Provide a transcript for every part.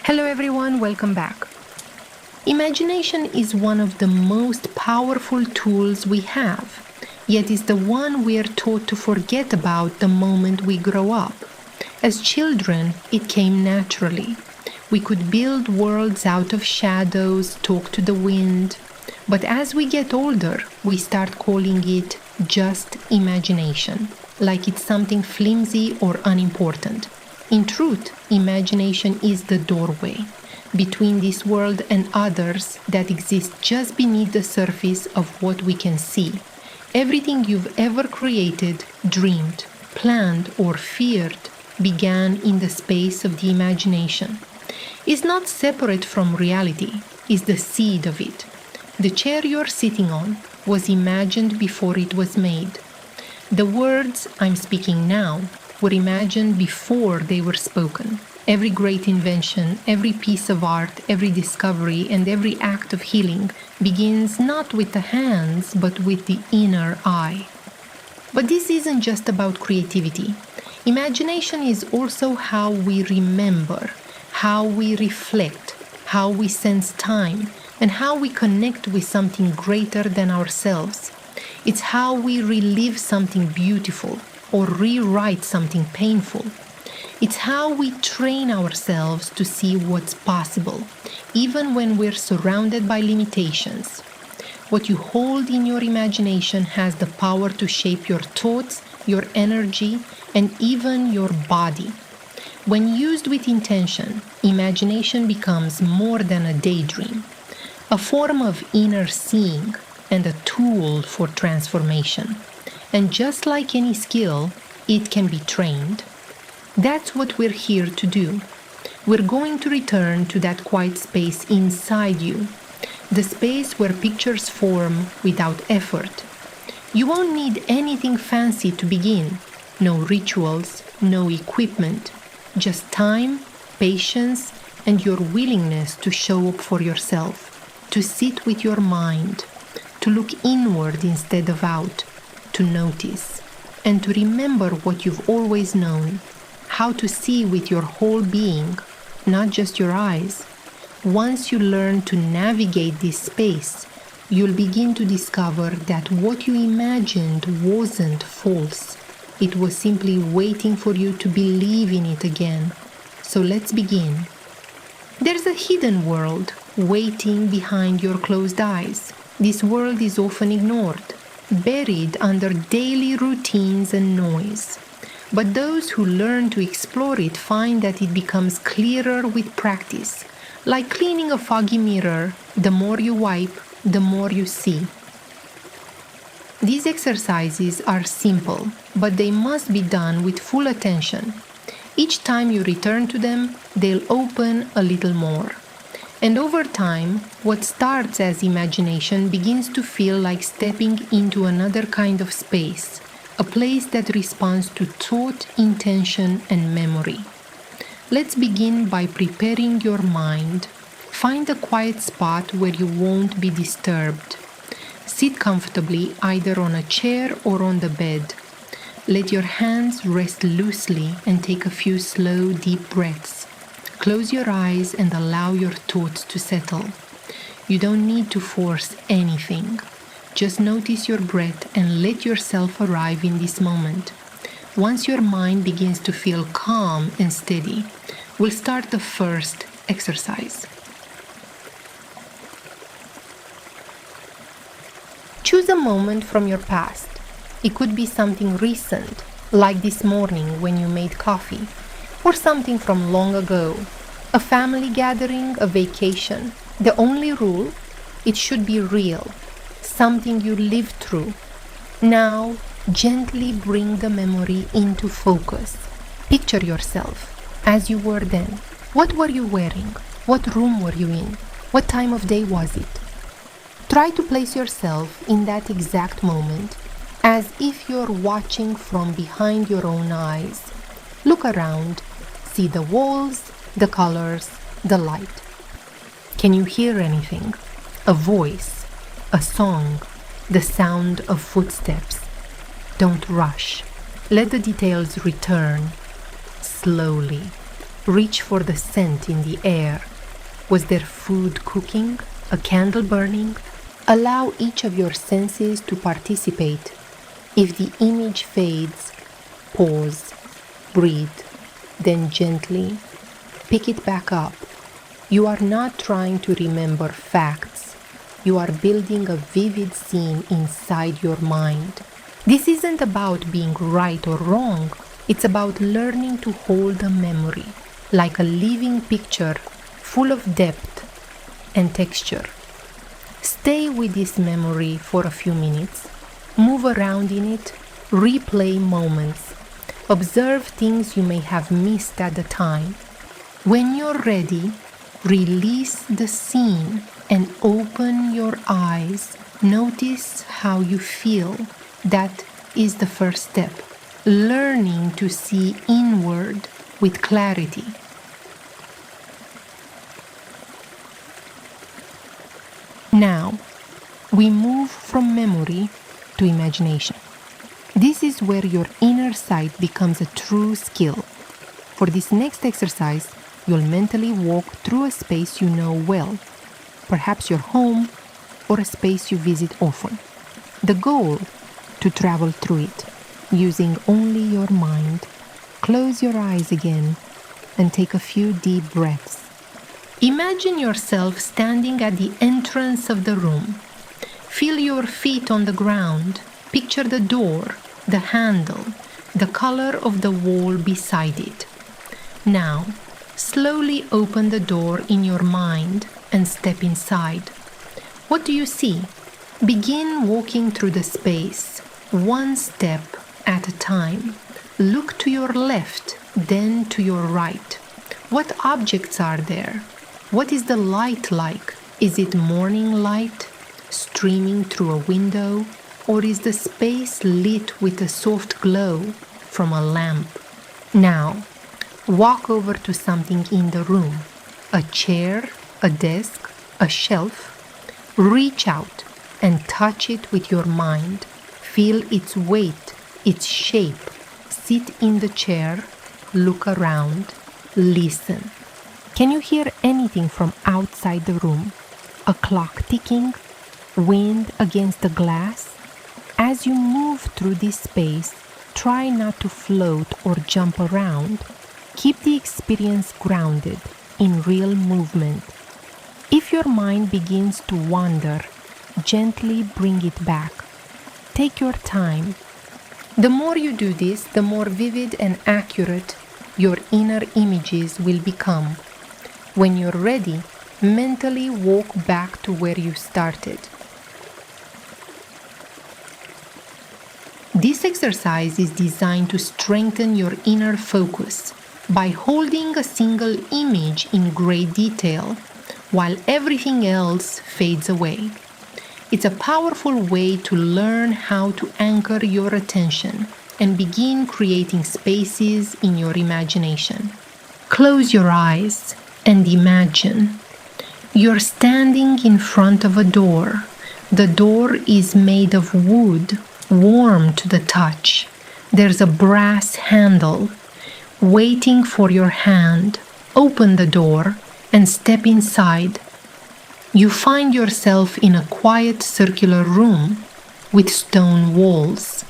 Hello everyone, welcome back. Imagination is one of the most powerful tools we have, yet is the one we are taught to forget about the moment we grow up. As children, it came naturally. We could build worlds out of shadows, talk to the wind, but as we get older, we start calling it just imagination, like it's something flimsy or unimportant. In truth, imagination is the doorway between this world and others that exist just beneath the surface of what we can see. Everything you've ever created, dreamed, planned, or feared began in the space of the imagination. It's not separate from reality, it's the seed of it. The chair you're sitting on was imagined before it was made. The words I'm speaking now were imagined before they were spoken. Every great invention, every piece of art, every discovery, and every act of healing begins not with the hands, but with the inner eye. But this isn't just about creativity. Imagination is also how we remember, how we reflect, how we sense time, and how we connect with something greater than ourselves. It's how we relive something beautiful or rewrite something painful. It's how we train ourselves to see what's possible, even when we're surrounded by limitations. What you hold in your imagination has the power to shape your thoughts, your energy, and even your body. When used with intention, imagination becomes more than a daydream, a form of inner seeing and a tool for transformation. And just like any skill, it can be trained. That's what we're here to do. We're going to return to that quiet space inside you, the space where pictures form without effort. You won't need anything fancy to begin. No rituals, no equipment, just time, patience, and your willingness to show up for yourself, to sit with your mind, to look inward instead of out, to notice, and to remember what you've always known, how to see with your whole being, not just your eyes. Once you learn to navigate this space, you'll begin to discover that what you imagined wasn't false. It was simply waiting for you to believe in it again. So let's begin. There's a hidden world waiting behind your closed eyes. This world is often ignored, buried under daily routines and noise. But those who learn to explore it find that it becomes clearer with practice. Like cleaning a foggy mirror, the more you wipe, the more you see. These exercises are simple, but they must be done with full attention. Each time you return to them, they'll open a little more. And over time, what starts as imagination begins to feel like stepping into another kind of space, a place that responds to thought, intention, and memory. Let's begin by preparing your mind. Find a quiet spot where you won't be disturbed. Sit comfortably either on a chair or on the bed. Let your hands rest loosely and take a few slow, deep breaths. Close your eyes and allow your thoughts to settle. You don't need to force anything. Just notice your breath and let yourself arrive in this moment. Once your mind begins to feel calm and steady, we'll start the first exercise. Choose a moment from your past. It could be something recent, like this morning when you made coffee, or something from long ago, a family gathering, a vacation. The only rule, it should be real, something you lived through. Now, gently bring the memory into focus. Picture yourself as you were then. What were you wearing? What room were you in? What time of day was it? Try to place yourself in that exact moment, as if you're watching from behind your own eyes. Look around, see the walls, the colors, the light. Can you hear anything? A voice, a song, the sound of footsteps. Don't rush. Let the details return slowly. Reach for the scent in the air. Was there food cooking? A candle burning? Allow each of your senses to participate. If the image fades, pause, breathe, then gently pick it back up. You are not trying to remember facts. You are building a vivid scene inside your mind. This isn't about being right or wrong. It's about learning to hold a memory, like a living picture, full of depth and texture. Stay with this memory for a few minutes. Move around in it. Replay moments. Observe things you may have missed at the time. When you're ready, release the scene and open your eyes. Notice how you feel. That is the first step. Learning to see inward with clarity. Now, we move from memory to imagination. This is where your inner sight becomes a true skill. For this next exercise, you'll mentally walk through a space you know well, perhaps your home or a space you visit often. The goal: to travel through it, using only your mind. Close your eyes again and take a few deep breaths. Imagine yourself standing at the entrance of the room. Feel your feet on the ground. Picture the door, the handle, the color of the wall beside it. Now, slowly open the door in your mind and step inside. What do you see? Begin walking through the space, one step at a time. Look to your left, then to your right. What objects are there? What is the light like? Is it morning light, streaming through a window, or is the space lit with a soft glow from a lamp? Now, walk over to something in the room, a chair, a desk, a shelf. Reach out and touch it with your mind. Feel its weight, its shape. Sit in the chair, look around, listen. Can you hear anything from outside the room? A clock ticking? Wind against the glass? As you move through this space, try not to float or jump around. Keep the experience grounded in real movement. If your mind begins to wander, gently bring it back. Take your time. The more you do this, the more vivid and accurate your inner images will become. When you're ready, mentally walk back to where you started. This exercise is designed to strengthen your inner focus by holding a single image in great detail while everything else fades away. It's a powerful way to learn how to anchor your attention and begin creating spaces in your imagination. Close your eyes and imagine. You're standing in front of a door. The door is made of wood, warm to the touch. There's a brass handle waiting for your hand. Open the door and step inside. You find yourself in a quiet circular room with stone walls.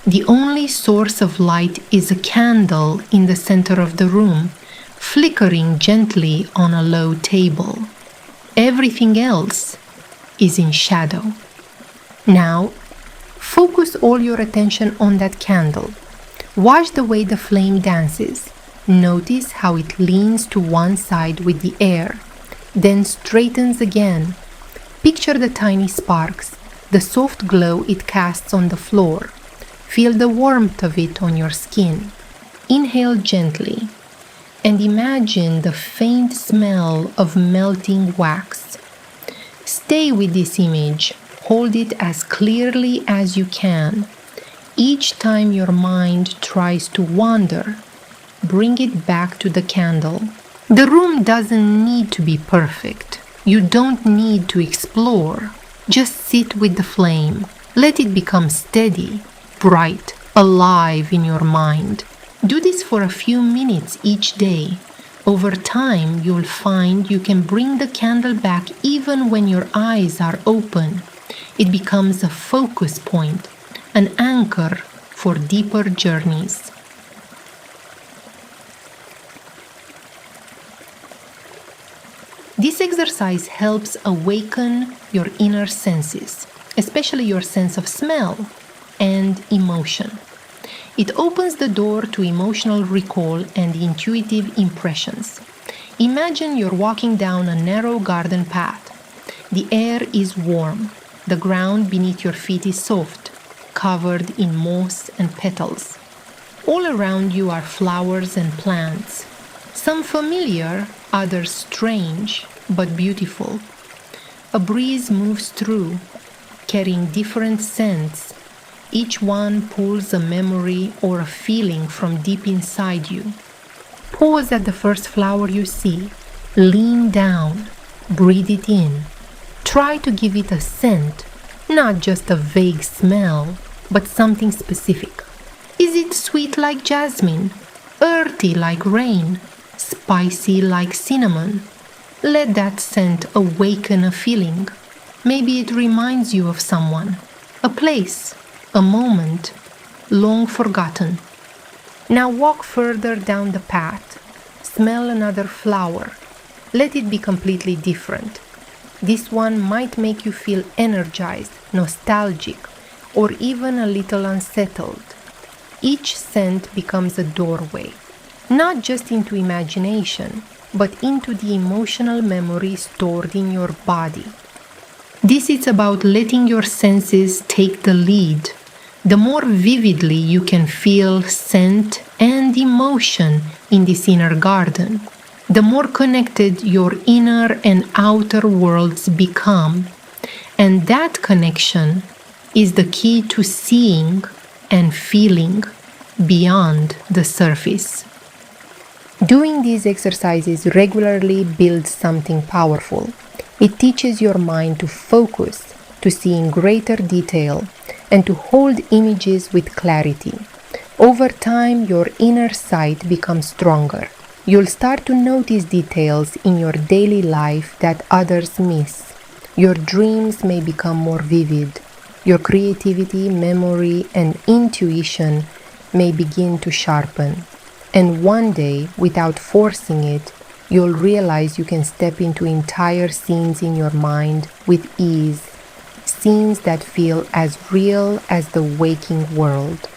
The only source of light is a candle in the center of the room, flickering gently on a low table. Everything else is in shadow. Now, focus all your attention on that candle. Watch the way the flame dances. Notice how it leans to one side with the air, then straightens again. Picture the tiny sparks, the soft glow it casts on the floor. Feel the warmth of it on your skin. Inhale gently and imagine the faint smell of melting wax. Stay with this image. Hold it as clearly as you can. Each time your mind tries to wander, bring it back to the candle. The room doesn't need to be perfect. You don't need to explore. Just sit with the flame. Let it become steady, bright, alive in your mind. Do this for a few minutes each day. Over time, you'll find you can bring the candle back even when your eyes are open. It becomes a focus point, an anchor for deeper journeys. This exercise helps awaken your inner senses, especially your sense of smell and emotion. It opens the door to emotional recall and intuitive impressions. Imagine you're walking down a narrow garden path. The air is warm. The ground beneath your feet is soft, covered in moss and petals. All around you are flowers and plants, some familiar, others strange, but beautiful. A breeze moves through, carrying different scents. Each one pulls a memory or a feeling from deep inside you. Pause at the first flower you see. Lean down. Breathe it in. Try to give it a scent, not just a vague smell, but something specific. Is it sweet like jasmine? Earthy like rain? Spicy like cinnamon? Let that scent awaken a feeling. Maybe it reminds you of someone, a place, a moment, long forgotten. Now walk further down the path. Smell another flower. Let it be completely different. This one might make you feel energized, nostalgic, or even a little unsettled. Each scent becomes a doorway, not just into imagination, but into the emotional memory stored in your body. This is about letting your senses take the lead. The more vividly you can feel scent and emotion in this inner garden, the more connected your inner and outer worlds become. And that connection is the key to seeing and feeling beyond the surface. Doing these exercises regularly builds something powerful. It teaches your mind to focus, to see in greater detail, and to hold images with clarity. Over time, your inner sight becomes stronger. You'll start to notice details in your daily life that others miss. Your dreams may become more vivid. Your creativity, memory, and intuition may begin to sharpen. And one day, without forcing it, you'll realize you can step into entire scenes in your mind with ease, scenes that feel as real as the waking world.